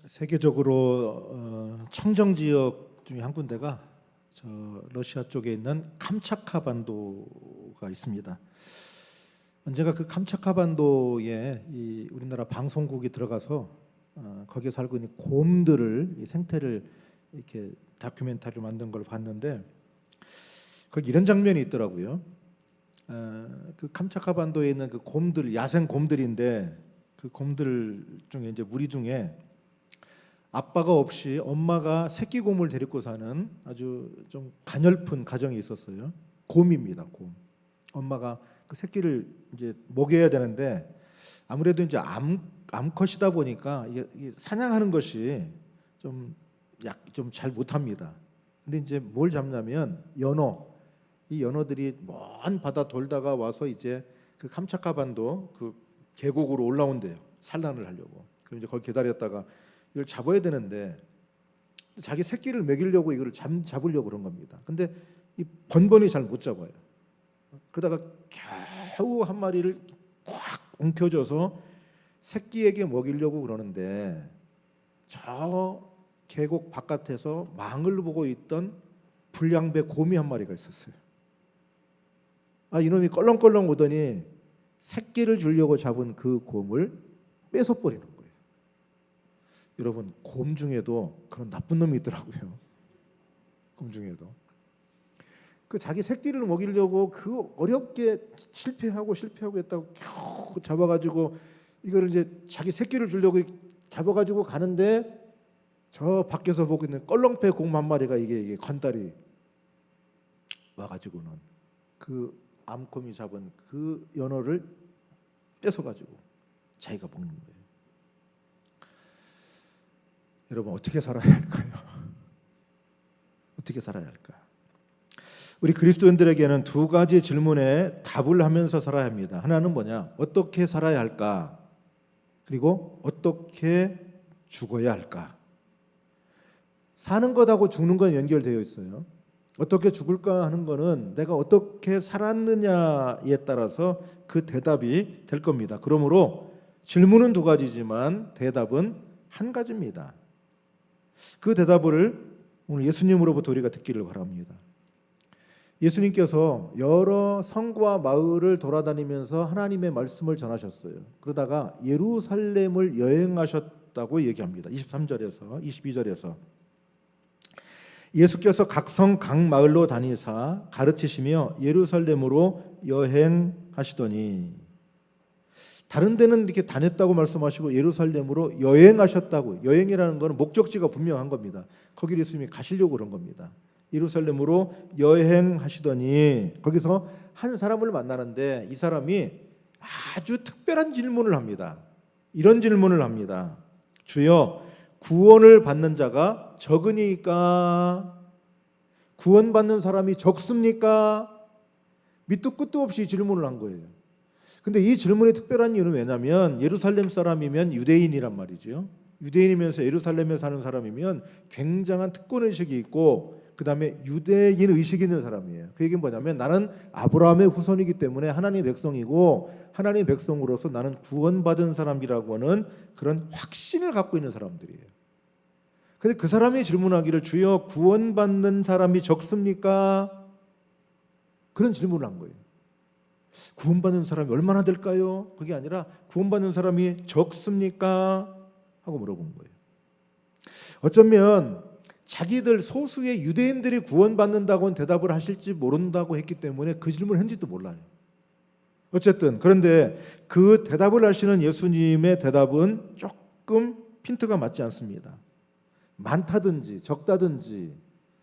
세계적으로 청정 지역 중에 한 군데가 저 러시아 쪽에 있는 캄차카 반도가 있습니다. 언젠가 그 캄차카 반도에 이 우리나라 방송국이 들어가서 거기에 살고 있는 곰들을 이 생태를 이렇게 다큐멘터리로 만든 걸 봤는데 거기 이런 장면이 있더라고요. 그 캄차카 반도에 있는 그 곰들, 야생 곰들인데 그 곰들 중에 이제 무리 중에 아빠가 없이 엄마가 새끼 곰을 데리고 사는 아주 좀 가냘픈 가정이 있었어요. 곰입니다, 곰. 엄마가 그 새끼를 이제 먹여야 되는데 아무래도 이제 암컷이다 보니까 이게 사냥하는 것이 좀 잘 못합니다. 근데 이제 뭘 잡냐면 연어. 이 연어들이 먼 바다 돌다가 와서 이제 그 캄차카 반도 그 계곡으로 올라온대요. 산란을 하려고. 그럼 이제 거기 기다렸다가 이걸 잡아야 되는데 자기 새끼를 먹이려고 이걸 잡으려고 그런 겁니다. 근데 이 번번이 잘 못 잡아요. 그러다가 겨우 한 마리를 꽉 움켜줘서 새끼에게 먹이려고 그러는데 저 계곡 바깥에서 망을 보고 있던 불량배 곰이 한 마리가 있었어요. 이놈이 껄렁껄렁 오더니 새끼를 주려고 잡은 그 곰을 뺏어버리는 거예요. 여러분, 곰 중에도 그런 나쁜 놈이 있더라고요. 곰 중에도 그 자기 새끼를 먹이려고 그 어렵게 실패하고 했다고 겨우 잡아가지고 이거를 이제 자기 새끼를 주려고 잡아가지고 가는데 저 밖에서 보고 있는 껄렁패 곰 한 마리가 이게 건달이 와가지고는 그 암곰이 잡은 그 연어를 뺏어가지고 자기가 먹는 거예요. 여러분, 어떻게 살아야 할까요? 어떻게 살아야 할까? 우리 그리스도인들에게는 두 가지 질문에 답을 하면서 살아야 합니다. 하나는 뭐냐? 어떻게 살아야 할까? 그리고 어떻게 죽어야 할까? 사는 것하고 죽는 건 연결되어 있어요. 어떻게 죽을까 하는 거는 내가 어떻게 살았느냐에 따라서 그 대답이 될 겁니다. 그러므로 질문은 두 가지지만 대답은 한 가지입니다. 그 대답을 오늘 예수님으로부터 우리가 듣기를 바랍니다. 예수님께서 여러 성과 마을을 돌아다니면서 하나님의 말씀을 전하셨어요. 그러다가 예루살렘을 여행하셨다고 얘기합니다. 23절에서 22절에서 예수께서 각 성 각 마을로 다니사 가르치시며 예루살렘으로 여행하시더니, 다른 데는 이렇게 다녔다고 말씀하시고 예루살렘으로 여행하셨다고, 여행이라는 것은 목적지가 분명한 겁니다. 거기를 예수님이 가시려고 그런 겁니다. 예루살렘으로 여행하시더니 거기서 한 사람을 만나는데 이 사람이 아주 특별한 질문을 합니다. 이런 질문을 합니다. 주여, 구원을 받는 자가 적으니까? 구원받는 사람이 적습니까? 밑도 끝도 없이 질문을 한 거예요. 근데 이 질문이 특별한 이유는 왜냐하면 예루살렘 사람이면 유대인이란 말이죠. 유대인이면서 예루살렘에 사는 사람이면 굉장한 특권의식이 있고 그 다음에 유대인 의식이 있는 사람이에요. 그 얘기는 뭐냐면 나는 아브라함의 후손이기 때문에 하나님의 백성이고 하나님의 백성으로서 나는 구원받은 사람이라고 하는 그런 확신을 갖고 있는 사람들이에요. 근데 그 사람이 질문하기를 주여, 구원받는 사람이 적습니까? 그런 질문을 한 거예요. 구원받는 사람이 얼마나 될까요? 그게 아니라 구원받는 사람이 적습니까? 하고 물어본 거예요. 어쩌면 자기들 소수의 유대인들이 구원받는다고는 대답을 하실지 모른다고 했기 때문에 그 질문을 했는지도 몰라요. 어쨌든 그런데 그 대답을 하시는 예수님의 대답은 조금 핀트가 맞지 않습니다. 많다든지 적다든지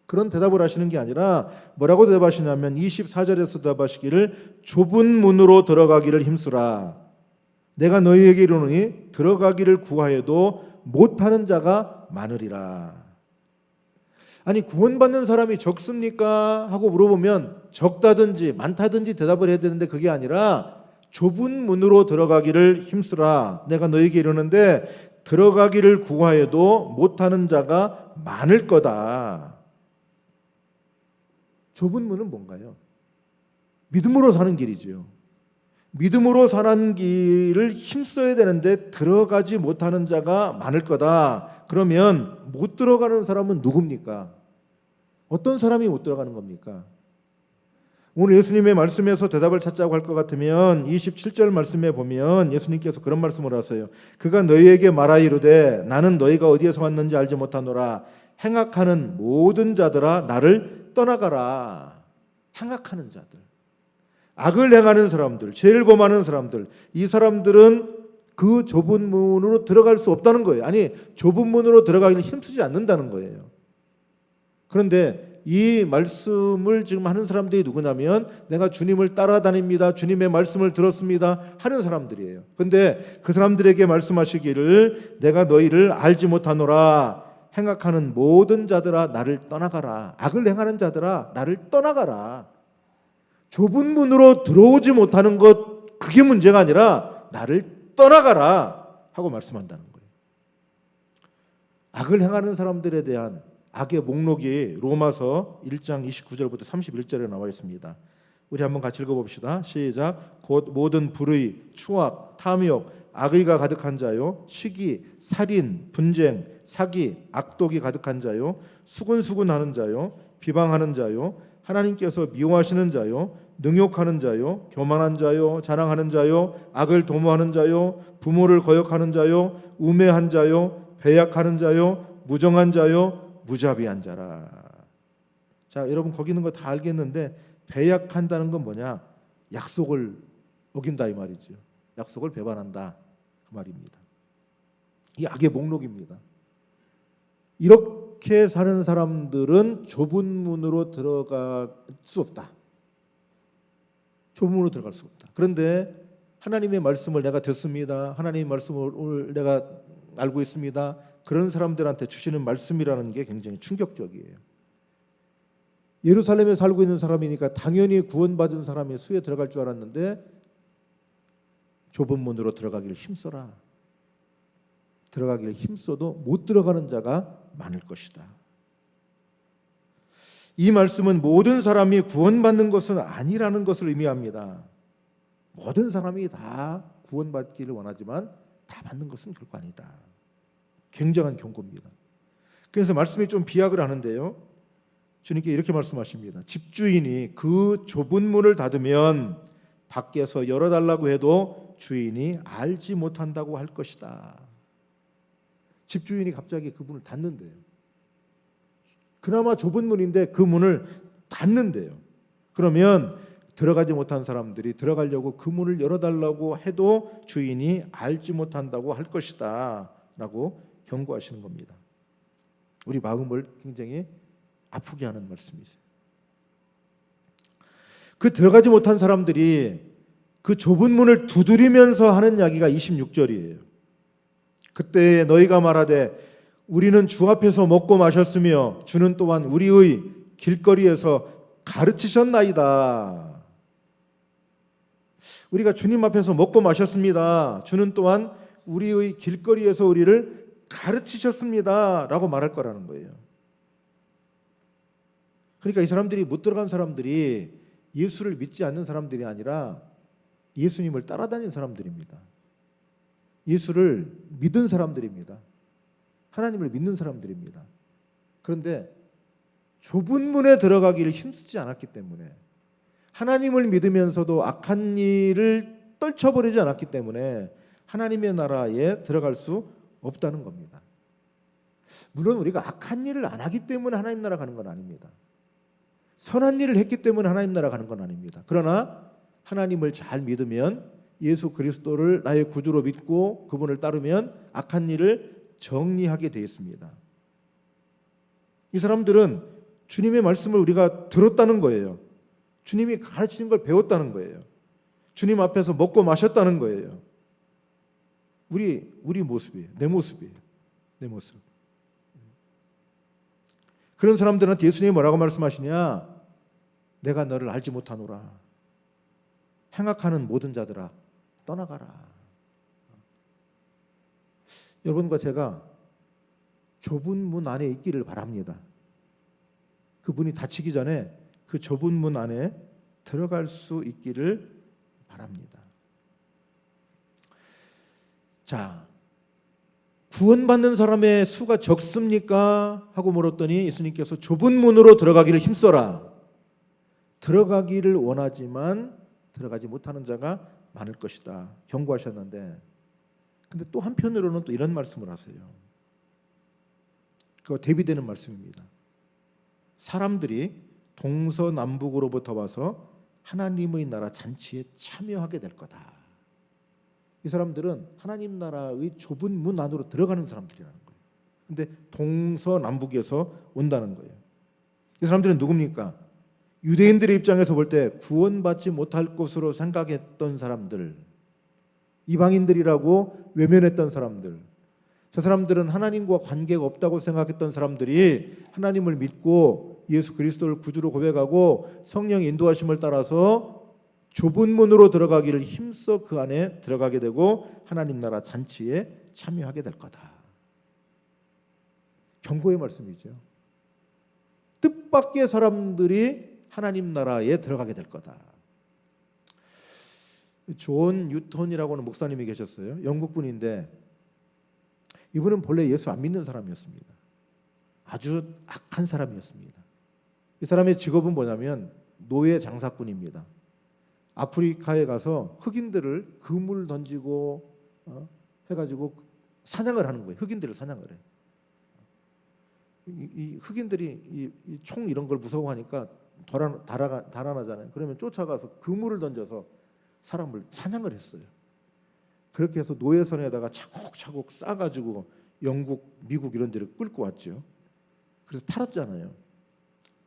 그런 대답을 하시는 게 아니라 뭐라고 대답하시냐면 24절에서 대답하시기를 좁은 문으로 들어가기를 힘쓰라. 내가 너희에게 이르노니 들어가기를 구하여도 못하는 자가 많으리라. 아니, 구원받는 사람이 적습니까? 하고 물어보면 적다든지 많다든지 대답을 해야 되는데 그게 아니라 좁은 문으로 들어가기를 힘쓰라. 내가 너희에게 이르는데 들어가기를 구하여도 못하는 자가 많을 거다. 좁은 문은 뭔가요? 믿음으로 사는 길이지요. 믿음으로 사는 길을 힘써야 되는데 들어가지 못하는 자가 많을 거다. 그러면 못 들어가는 사람은 누굽니까? 어떤 사람이 못 들어가는 겁니까? 오늘 예수님의 말씀에서 대답을 찾자고 할 것 같으면 27절 말씀에 보면 예수님께서 그런 말씀을 하세요. 그가 너희에게 말하이르되 나는 너희가 어디에서 왔는지 알지 못하노라. 행악하는 모든 자들아 나를 떠나가라. 행악하는 자들, 악을 행하는 사람들, 죄를 범하는 사람들, 이 사람들은 그 좁은 문으로 들어갈 수 없다는 거예요. 아니, 좁은 문으로 들어가기를 힘쓰지 않는다는 거예요. 그런데 이 말씀을 지금 하는 사람들이 누구냐면 내가 주님을 따라다닙니다, 주님의 말씀을 들었습니다 하는 사람들이에요. 그런데 그 사람들에게 말씀하시기를 내가 너희를 알지 못하노라. 행악하는 모든 자들아 나를 떠나가라. 악을 행하는 자들아 나를 떠나가라. 좁은 문으로 들어오지 못하는 것, 그게 문제가 아니라 나를 떠나가라 하고 말씀한다는 거예요. 악을 행하는 사람들에 대한 악의 목록이 로마서 1장 29절부터 31절에 나와 있습니다. 우리 한번 같이 읽어봅시다. 시작. 곧 모든 불의, 추악, 탐욕, 악의가 가득한 자요, 시기, 살인, 분쟁, 사기, 악독이 가득한 자요, 수군수군하는 자요, 비방하는 자요, 하나님께서 미워하시는 자요, 능욕하는 자요, 교만한 자요, 자랑하는 자요, 악을 도모하는 자요, 부모를 거역하는 자요, 우매한 자요, 배약하는 자요, 무정한 자요, 무자비한 자라. 자, 여러분 거기 있는 거 다 알겠는데 배약한다는 건 뭐냐? 약속을 어긴다 이 말이죠. 약속을 배반한다 그 말입니다. 이 악의 목록입니다. 이렇게 사는 사람들은 좁은 문으로 들어갈 수 없다. 좁은 문으로 들어갈 수 없다. 그런데 하나님의 말씀을 내가 듣습니다. 하나님의 말씀을 내가 알고 있습니다. 그런 사람들한테 주시는 말씀이라는 게 굉장히 충격적이에요. 예루살렘에 살고 있는 사람이니까 당연히 구원받은 사람의 수에 들어갈 줄 알았는데 좁은 문으로 들어가기를 힘써라. 들어가기를 힘써도 못 들어가는 자가 많을 것이다. 이 말씀은 모든 사람이 구원받는 것은 아니라는 것을 의미합니다. 모든 사람이 다 구원받기를 원하지만 다 받는 것은 결코 아니다. 굉장한 경고입니다. 그래서 말씀이 좀 비약을 하는데요. 주님께 이렇게 말씀하십니다. 집주인이 그 좁은 문을 닫으면 밖에서 열어달라고 해도 주인이 알지 못한다고 할 것이다. 집주인이 갑자기 그 문을 닫는데요. 그나마 좁은 문인데 그 문을 닫는데요. 그러면 들어가지 못한 사람들이 들어가려고 그 문을 열어달라고 해도 주인이 알지 못한다고 할 것이다 라고 경고하시는 겁니다. 우리 마음을 굉장히 아프게 하는 말씀이세요. 그 들어가지 못한 사람들이 그 좁은 문을 두드리면서 하는 이야기가 26절이에요. 그때 너희가 말하되 우리는 주 앞에서 먹고 마셨으며 주는 또한 우리의 길거리에서 가르치셨나이다. 우리가 주님 앞에서 먹고 마셨습니다. 주는 또한 우리의 길거리에서 우리를 가르치셨습니다 라고 말할 거라는 거예요. 그러니까 이 사람들이 못 들어간 사람들이 예수를 믿지 않는 사람들이 아니라 예수님을 따라다니는 사람들입니다. 예수를 믿은 사람들입니다. 하나님을 믿는 사람들입니다. 그런데 좁은 문에 들어가기를 힘쓰지 않았기 때문에, 하나님을 믿으면서도 악한 일을 떨쳐버리지 않았기 때문에 하나님의 나라에 들어갈 수 없다는 겁니다. 물론 우리가 악한 일을 안 하기 때문에 하나님 나라 가는 건 아닙니다. 선한 일을 했기 때문에 하나님 나라 가는 건 아닙니다. 그러나 하나님을 잘 믿으면, 예수 그리스도를 나의 구주로 믿고 그분을 따르면 악한 일을 정리하게 되어 있습니다. 이 사람들은 주님의 말씀을 우리가 들었다는 거예요. 주님이 가르치신 걸 배웠다는 거예요. 주님 앞에서 먹고 마셨다는 거예요. 우리 모습이에요. 내 모습이에요. 내 모습. 그런 사람들한테 예수님이 뭐라고 말씀하시냐? 내가 너를 알지 못하노라. 행악하는 모든 자들아 떠나가라. 여러분과 제가 좁은 문 안에 있기를 바랍니다. 그분이 닫히기 전에 그 좁은 문 안에 들어갈 수 있기를 바랍니다. 자, 구원받는 사람의 수가 적습니까? 하고 물었더니 예수님께서 좁은 문으로 들어가기를 힘써라. 들어가기를 원하지만 들어가지 못하는 자가 많을 것이다 경고하셨는데, 근데 또 한편으로는 또 이런 말씀을 하세요. 그거 대비되는 말씀입니다. 사람들이 동서남북으로부터 와서 하나님의 나라 잔치에 참여하게 될 거다. 이 사람들은 하나님 나라의 좁은 문 안으로 들어가는 사람들이라는 거예요. 근데 동서남북에서 온다는 거예요. 이 사람들은 누굽니까? 유대인들의 입장에서 볼 때 구원받지 못할 것으로 생각했던 사람들, 이방인들이라고 외면했던 사람들, 저 사람들은 하나님과 관계가 없다고 생각했던 사람들이 하나님을 믿고 예수 그리스도를 구주로 고백하고 성령의 인도하심을 따라서 좁은 문으로 들어가기를 힘써 그 안에 들어가게 되고 하나님 나라 잔치에 참여하게 될 거다. 경고의 말씀이죠. 뜻밖의 사람들이 하나님 나라에 들어가게 될 거다. 존 뉴턴이라고 하는 목사님이 계셨어요. 영국 분인데 이분은 본래 예수 안 믿는 사람이었습니다. 아주 악한 사람이었습니다. 이 사람의 직업은 뭐냐면 노예 장사꾼입니다. 아프리카에 가서 흑인들을 그물 던지고 해가지고 사냥을 하는 거예요. 흑인들을 사냥을 해. 이 흑인들이 이 총 이런 걸 무서워하니까 달아나잖아요. 그러면 쫓아가서 그물을 던져서 사람을 사냥을 했어요. 그렇게 해서 노예선에다가 차곡차곡 싸가지고 영국, 미국 이런 데를 끌고 왔죠. 그래서 팔았잖아요.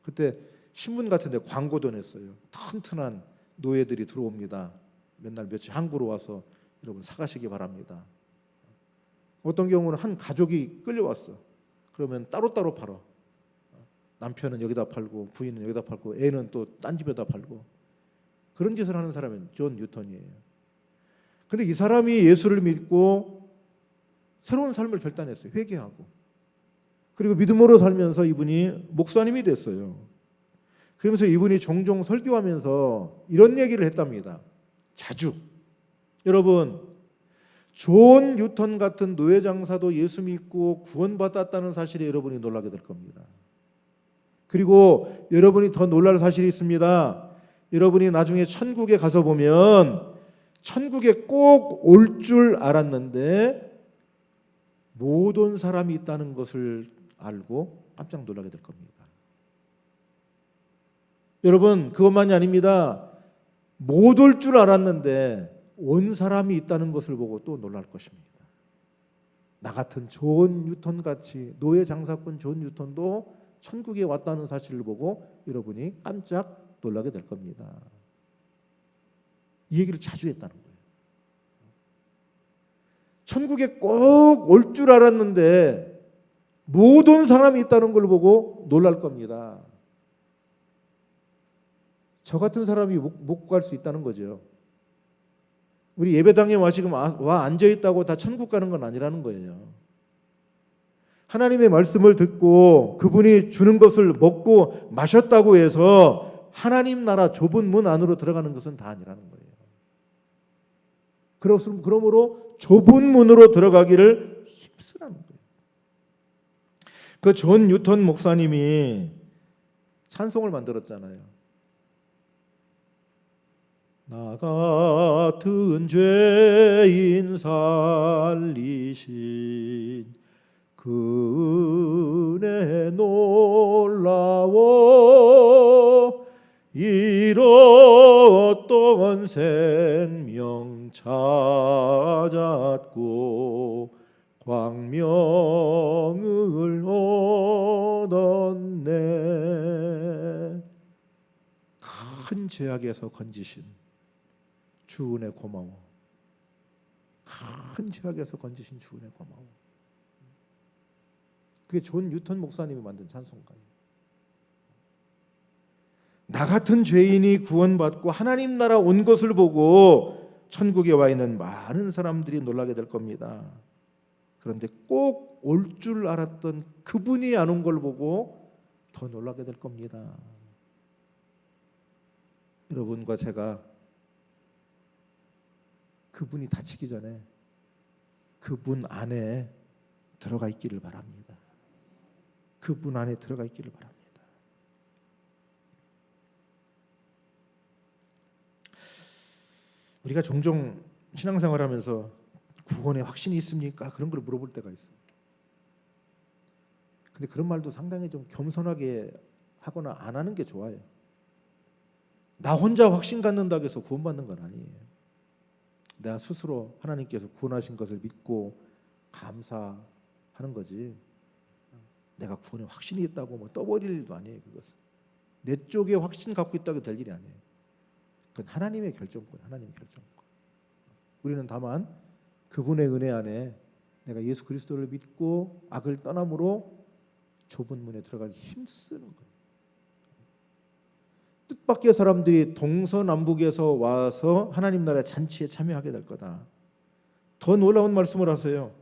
그때 신문 같은 데 광고도 냈어요. 튼튼한 노예들이 들어옵니다. 맨날 며칠 항구로 와서 여러분 사가시기 바랍니다. 어떤 경우는 한 가족이 끌려왔어. 그러면 따로따로 팔아. 남편은 여기다 팔고 부인은 여기다 팔고 애는 또 딴 집에다 팔고. 그런 짓을 하는 사람은 존 뉴턴이에요. 근데 이 사람이 예수를 믿고 새로운 삶을 결단했어요. 회개하고. 그리고 믿음으로 살면서 이분이 목사님이 됐어요. 그러면서 이분이 종종 설교하면서 이런 얘기를 했답니다. 자주. 여러분, 존 뉴턴 같은 노예 장사도 예수 믿고 구원받았다는 사실에 여러분이 놀라게 될 겁니다. 그리고 여러분이 더 놀랄 사실이 있습니다. 여러분이 나중에 천국에 가서 보면 천국에 꼭 올 줄 알았는데 못 온 사람이 있다는 것을 알고 깜짝 놀라게 될 겁니다. 여러분, 그것만이 아닙니다. 못 올 줄 알았는데 온 사람이 있다는 것을 보고 또 놀랄 것입니다. 나 같은 존 뉴턴 같이 노예 장사꾼 존 뉴턴도 천국에 왔다는 사실을 보고 여러분이 깜짝 놀라게 될 겁니다. 이 얘기를 자주 했다는 거예요. 천국에 꼭 올 줄 알았는데 못 온 사람이 있다는 걸 보고 놀랄 겁니다. 저 같은 사람이 못 갈 수 있다는 거죠. 우리 예배당에 지금 와 앉아있다고 다 천국 가는 건 아니라는 거예요. 하나님의 말씀을 듣고 그분이 주는 것을 먹고 마셨다고 해서 하나님 나라 좁은 문 안으로 들어가는 것은 다 아니라는 거예요. 그러므로 좁은 문으로 들어가기를 힘쓰라는 거예요. 그 존 뉴턴 목사님이 찬송을 만들었잖아요. 나 같은 죄인 살리신 그 은혜 놀라워 잃었던 생명 찾았고 광명을 얻었네. 큰 죄악에서 건지신 주 은혜 고마워. 큰 죄악에서 건지신 주 은혜 고마워. 그게 존 뉴턴 목사님이 만든 찬송가예요. 나 같은 죄인이 구원받고 하나님 나라 온 것을 보고 천국에 와 있는 많은 사람들이 놀라게 될 겁니다. 그런데 꼭 올 줄 알았던 그분이 안 온 걸 보고 더 놀라게 될 겁니다. 여러분과 제가 그분이 다치기 전에 그분 안에 들어가 있기를 바랍니다. 그분 안에 들어가 있기를 바랍니다. 우리가 종종 신앙생활하면서 구원에 확신이 있습니까? 그런 걸 물어볼 때가 있어요. 근데 그런 말도 상당히 좀 겸손하게 하거나 안 하는 게 좋아요. 나 혼자 확신 갖는다고 해서 구원받는 건 아니에요. 내가 스스로 하나님께서 구원하신 것을 믿고 감사하는 거지. 내가 구원에 확신이 있다고 뭐 떠버릴 일도 아니에요. 그것은 내 쪽에 확신 갖고 있다고 될 일이 아니에요. 그건 하나님의 결정권, 하나님의 결정권. 우리는 다만 그분의 은혜 안에 내가 예수 그리스도를 믿고 악을 떠남으로 좁은 문에 들어갈 힘쓰는 거예요. 뜻밖의 사람들이 동서남북에서 와서 하나님 나라의 잔치에 참여하게 될 거다. 더 놀라운 말씀을 하세요.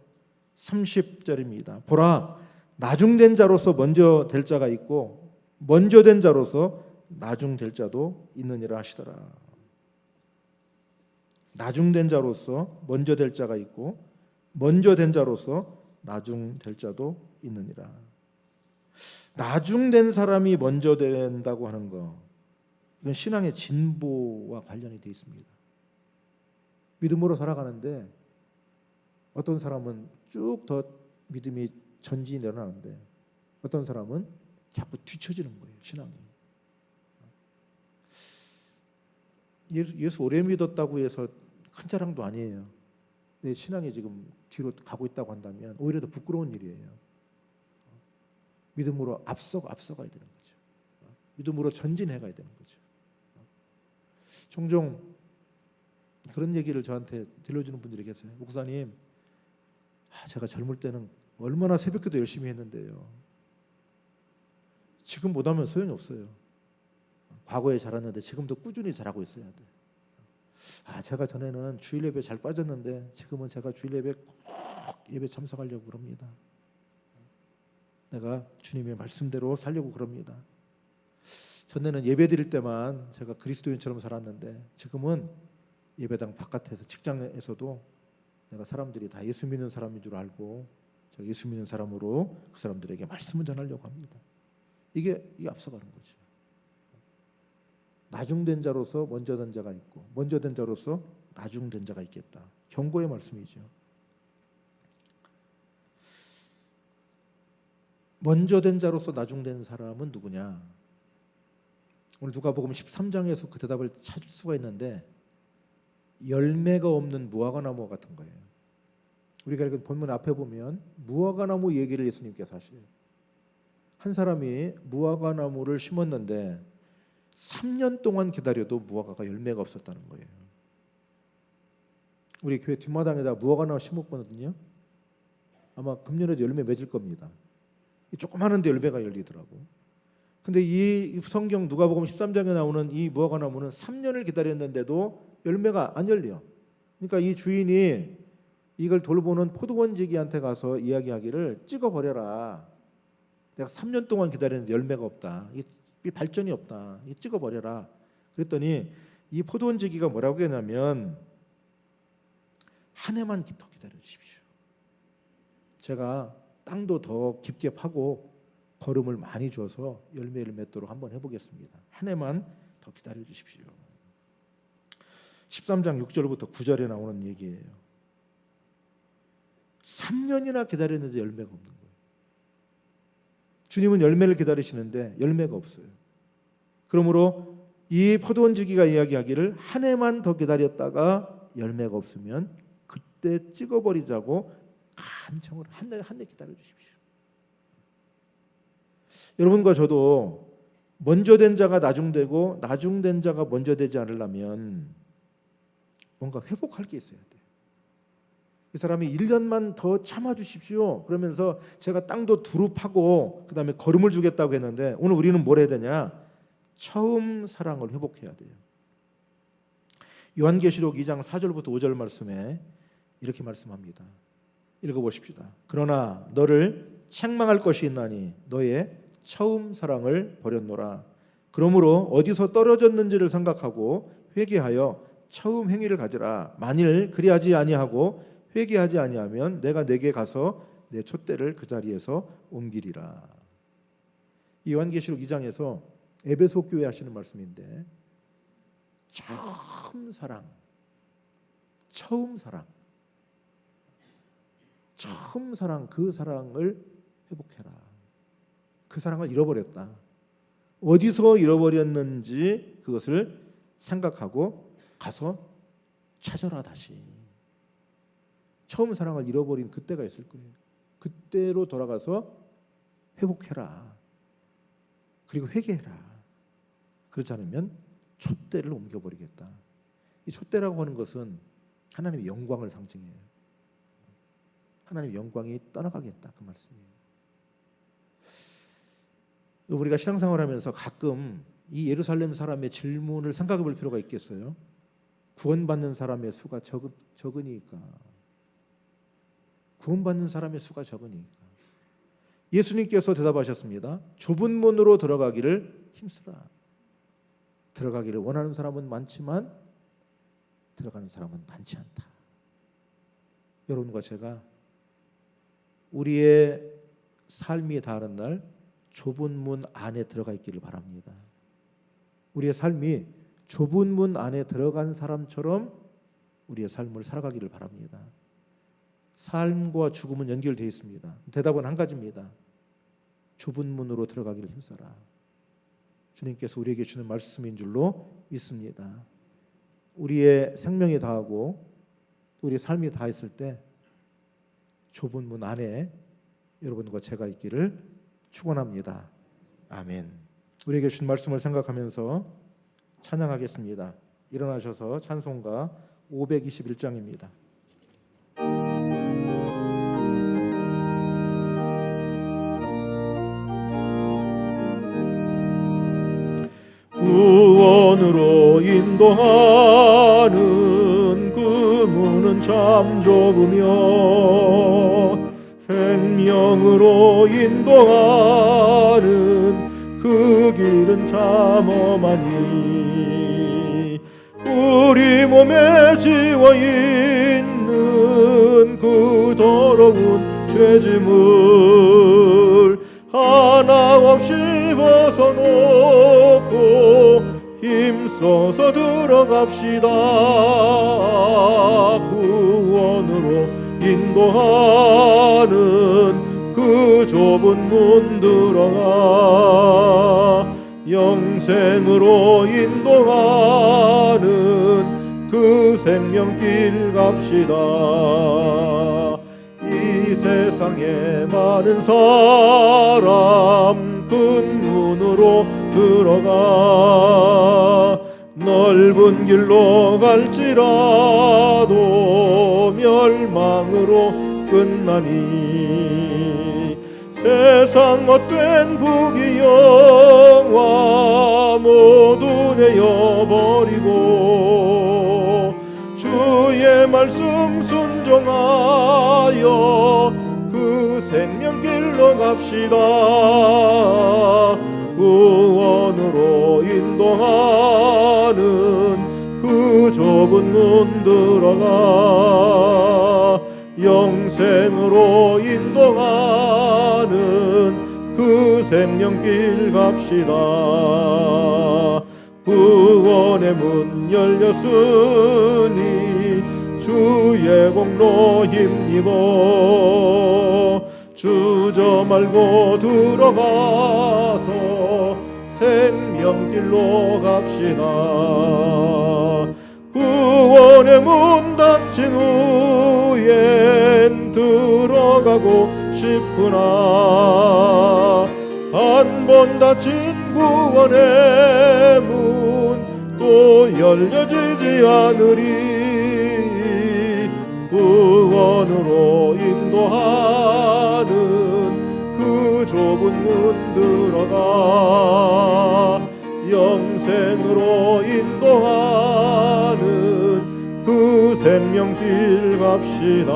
30절입니다. 보라, 나중된 자로서 먼저 될 자가 있고 먼저 된 자로서 나중될 자도 있느니라 하시더라. 나중된 자로서 먼저 될 자가 있고 먼저 된 자로서 나중될 자도 있느니라. 나중된 사람이 먼저 된다고 하는 거, 이건 신앙의 진보와 관련이 되어 있습니다. 믿음으로 살아가는데 어떤 사람은 쭉 더 믿음이 전진이 일어나는데 어떤 사람은 자꾸 뒤처지는 거예요. 신앙이. 예수 오래 믿었다고 해서 큰 자랑도 아니에요. 내 신앙이 지금 뒤로 가고 있다고 한다면 오히려 더 부끄러운 일이에요. 믿음으로 앞서가야 되는 거죠. 믿음으로 전진해 가야 되는 거죠. 종종 그런 얘기를 저한테 들려주는 분들이 계세요. 목사님, 제가 젊을 때는 얼마나 새벽기도 열심히 했는데요. 지금 못하면 소용이 없어요. 과거에 잘했는데 지금도 꾸준히 잘하고 있어야 돼. 제가 전에는 주일 예배 잘 빠졌는데 지금은 제가 주일 예배 꼭 예배 참석하려고 그럽니다. 내가 주님의 말씀대로 살려고 그럽니다. 전에는 예배 드릴 때만 제가 그리스도인처럼 살았는데 지금은 예배당 바깥에서 직장에서도 내가 사람들이 다 예수 믿는 사람인 줄 알고 제가 예수 믿는 사람으로 그 사람들에게 말씀을 전하려고 합니다. 이게 앞서가는 거죠. 나중된 자로서 먼저 된 자가 있고 먼저 된 자로서 나중된 자가 있겠다. 경고의 말씀이죠. 먼저 된 자로서 나중된 사람은 누구냐? 오늘 누가복음 13장에서 그 대답을 찾을 수가 있는데 열매가 없는 무화과나무 같은 거예요. 우리가 이렇게 본문 앞에 보면 무화과나무 얘기를 예수님께서 하셔요. 한 사람이 무화과나무를 심었는데 3년 동안 기다려도 무화과가 열매가 없었다는 거예요. 우리 교회 뒷마당에다 무화과나무 심었거든요. 아마 금년에도 열매 맺을 겁니다. 조그마한데 열매가 열리더라고. 근데 이 성경 누가복음 13장에 나오는 이 무화과나무는 3년을 기다렸는데도 열매가 안 열려. 그러니까 이 주인이 이걸 돌보는 포도원지기한테 가서 이야기하기를 찍어버려라. 내가 3년 동안 기다렸는데 열매가 없다. 이 발전이 없다. 이 찍어버려라. 그랬더니 이 포도원지기가 뭐라고 했냐면 한 해만 더 기다려 주십시오. 제가 땅도 더 깊게 파고 거름을 많이 줘서 열매를 맺도록 한번 해보겠습니다. 한 해만 더 기다려 주십시오. 13장 6절부터 9절에 나오는 얘기예요. 3년이나 기다렸는데 열매가 없는 거예요. 주님은 열매를 기다리시는데 열매가 없어요. 그러므로 이 포도원지기가 이야기하기를 한 해만 더 기다렸다가 열매가 없으면 그때 찍어버리자고 간청을 한 해 기다려 주십시오. 여러분과 저도 먼저 된 자가 나중되고 나중된 자가 먼저 되지 않으려면 뭔가 회복할 게 있어야 돼요. 이 사람이 1년만 더 참아주십시오. 그러면서 제가 땅도 두루 파고 그 다음에 거름을 주겠다고 했는데 오늘 우리는 뭘 해야 되냐? 처음 사랑을 회복해야 돼요. 요한계시록 2장 4절부터 5절 말씀에 이렇게 말씀합니다. 읽어보십시다. 그러나 너를 책망할 것이 있나니 너의 처음 사랑을 버렸노라. 그러므로 어디서 떨어졌는지를 생각하고 회개하여 처음 행위를 가지라. 만일 그리하지 아니하고 회개하지 아니하면 내가 내게 가서 내 촛대를 그 자리에서 옮기리라. 이 요한계시록 2장에서 에베소 교회 하시는 말씀인데, 처음 사랑, 그 사랑을 회복해라. 그 사랑을 잃어버렸다. 어디서 잃어버렸는지 그것을 생각하고 가서 찾아라. 다시 처음 사랑을 잃어버린 그때가 있을 거예요. 그때로 돌아가서 회복해라. 그리고 회개해라. 그렇지 않으면 촛대를 옮겨버리겠다. 이 촛대라고 하는 것은 하나님의 영광을 상징해요. 하나님의 영광이 떠나가겠다, 그 말씀이에요. 우리가 신앙생활하면서 가끔 이 예루살렘 사람의 질문을 생각해 볼 필요가 있겠어요? 구원받는 사람의 수가 적으니까. 구원받는 사람의 수가 적으니까. 예수님께서 대답하셨습니다. 좁은 문으로 들어가기를 힘쓰라. 들어가기를 원하는 사람은 많지만 들어가는 사람은 많지 않다. 여러분과 제가 우리의 삶이 다른 날 좁은 문 안에 들어가 있기를 바랍니다. 우리의 삶이 좁은 문 안에 들어간 사람처럼 우리의 삶을 살아가기를 바랍니다. 삶과 죽음은 연결되어 있습니다. 대답은 한 가지입니다. 좁은 문으로 들어가기를 힘써라. 주님께서 우리에게 주는 말씀인 줄로 믿습니다. 우리의 생명이 다하고 우리의 삶이 다했을 때 좁은 문 안에 여러분과 제가 있기를 축원합니다. 아멘. 우리에게 준 말씀을 생각하면서 찬양하겠습니다. 일어나셔서 찬송가 521장입니다. 구원으로 인도하는 그 문은 참 좁으며 생명으로 인도하는 그 길은 참 험하니 우리 몸에 지워 있는 그 더러운 죄짐을 하나 없이 벗어놓고 힘써서 들어갑시다. 구원으로 인도하는 그 좁은 문 들어가 영생으로 인도하는 그 생명길 갑시다. 이 세상에 많은 사람 큰 문으로 들어가 넓은 길로 갈지라도 멸망으로 끝나니 세상 헛된 부귀영화 모두 내어버리고 주의 말씀 순종하여 그 생명길로 갑시다. 구원으로 인도하는 그 좁은 문 들어가 영생으로 인도하는 그 생명길 갑시다. 구원의 문 열렸으니 주의 공로 힘입어 주저 말고 들어가서 생명길로 갑시다. 구원의 문 닫힌 후엔 들어가고 싶구나. 한 번 닫힌 구원의 문 또 열려지지 않으리. 구원으로 인도하는 그 좁은 문 들어가 영생으로 인도하는 그 생명길 갑시다.